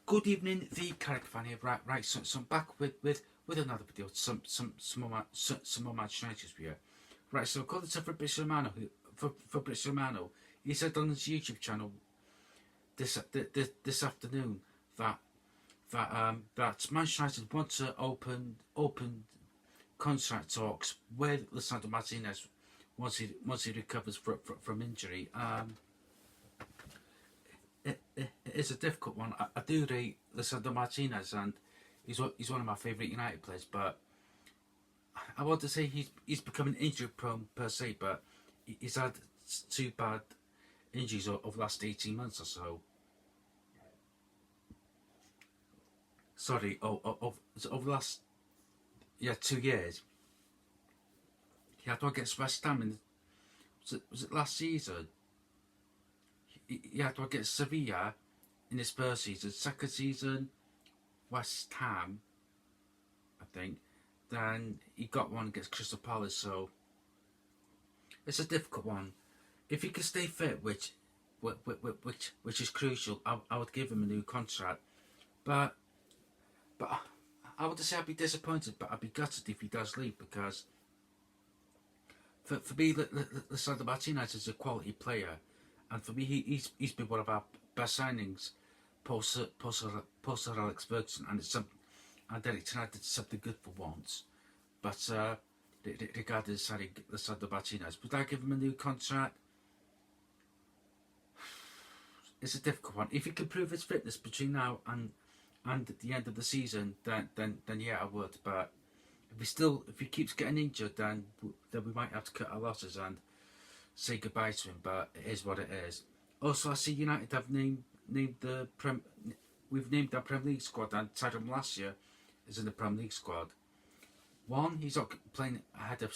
Good evening, the character fan here. Right. So I'm back with another video. Some more Manchester United for you. Right. So according to Fabrizio Romano, he said on his YouTube channel this afternoon that Manchester United want to open contract talks with Lisandro Martinez once he recovers from injury. It's a difficult one. I do rate Lisandro Martinez, and he's one of my favourite United players. But I want to say he's becoming injury prone per se, but he's had two bad injuries over the last 18 months or so. Sorry, over the last 2 years. He had to against West Ham in was it last season? He had to against Sevilla in his first season. Second season, West Ham, I think. Then he got one against Crystal Palace. So it's a difficult one. If he can stay fit, which is crucial, I would give him a new contract. But I would say I'd be disappointed, but I'd be gutted if he does leave, because for me, Lisandro Martinez is a quality player, and for me, he's been one of our best signings post Alex Ferguson, and Eric Ten Hag did something good for once. But regarding signing Lisandro Martinez, would I give him a new contract? It's a difficult one. If he can prove his fitness between now and at the end of the season, then yeah, I would. But if he keeps getting injured, then we might have to cut our losses and say goodbye to him. But it is what it is. Also, I see United have we've named our Premier League squad, and Tyrone Malacia is in the Premier League squad. One, he's not playing ahead of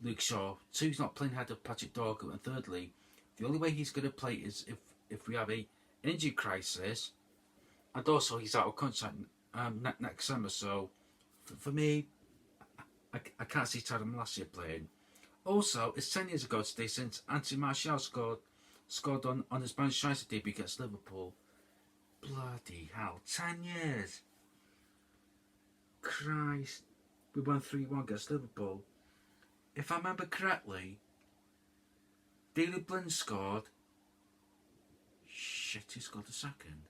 Luke Shaw. Two, he's not playing ahead of Patrick Dorgu. And thirdly, the only way he's going to play is if we have a injury crisis, and also he's out of contract next summer. So for me, I can't see Tyrone Malacia playing. Also, it's 10 years ago today since Anthony Martial scored on his Manchester United debut against Liverpool. Bloody hell, 10 years! Christ, we won 3-1 against Liverpool. If I remember correctly, Daley Blind scored. Shit, who scored the second?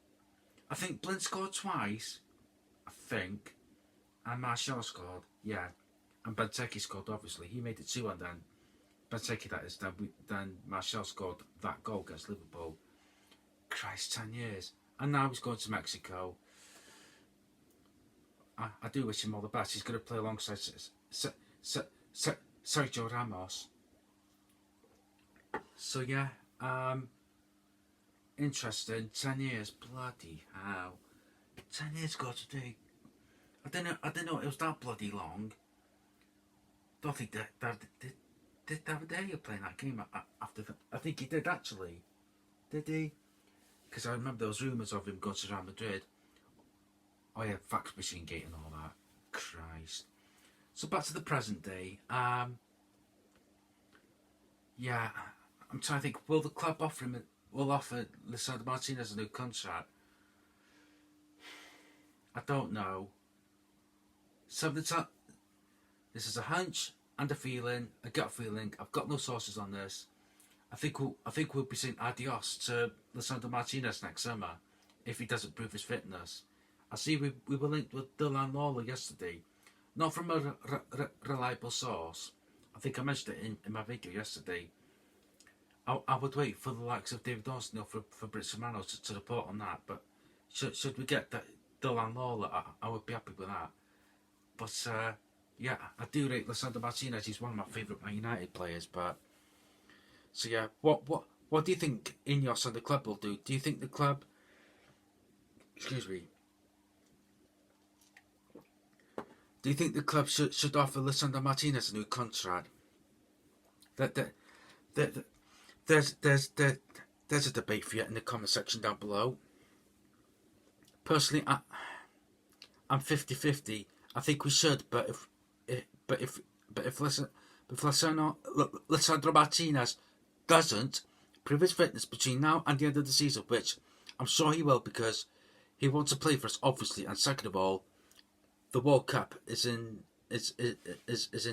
I think Blind scored twice, and Martial scored, yeah. And Benteke scored, obviously. He made it 2-1 then. Benteke, that is. Then Martial scored that goal against Liverpool. Christ, 10 years. And now he's going to Mexico. I do wish him all the best. He's going to play alongside Sergio Ramos. So yeah, interesting. 10 years, bloody hell. 10 years ago today. I didn't know it was that bloody long. Don't think that did David playing that game after that? I think he did, actually. Did he? Because I remember there was rumours of him going to Real Madrid. Oh yeah, fax machine gate and all that. Christ. So back to the present day. Yeah, I'm trying to think. Will the club offer Lisandro Martinez a new contract? I don't know. This is a hunch and a feeling, a gut feeling. I've got no sources on this. I think we'll be saying adios to Lisandro Martinez next summer if he doesn't prove his fitness. I see we were linked with Dylan Lawler yesterday, not from a reliable source. I think I mentioned it in my video yesterday. I would wait for the likes of David Dawson or for Fabrizio Romano to report on that. But should we get that Dylan Lawler, I would be happy with that. But yeah, I do rate Lisandro Martinez. He's one of my favourite Man United players. But so yeah, what do you think Ineos and the club will do? Do you think the club? Excuse me. Do you think the club should offer Lisandro Martinez a new contract? There's a debate for you in the comment section down below. Personally, I'm 50-50. I think we should, but if Lisandro Martinez doesn't prove his fitness between now and the end of the season, which I'm sure he will, because he wants to play for us, obviously, and second of all, the World Cup is in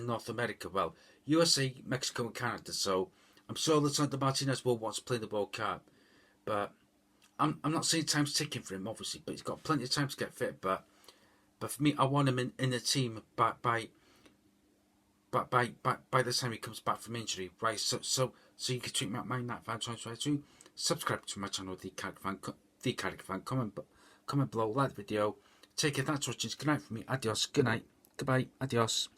North America. Well, USA, Mexico, and Canada. So I'm sure Lisandro Martinez will want to play the World Cup, but I'm not saying time's ticking for him, obviously, but he's got plenty of time to get fit. But for me, I want him in the team by the time he comes back from injury, right? So you can treat me at my Nat Fan 2022. Subscribe to my channel, The Carrick Fan. Comment below, like the video. Take care, thanks for watching. Good night from me. Adios. Good night. Goodbye. Adios.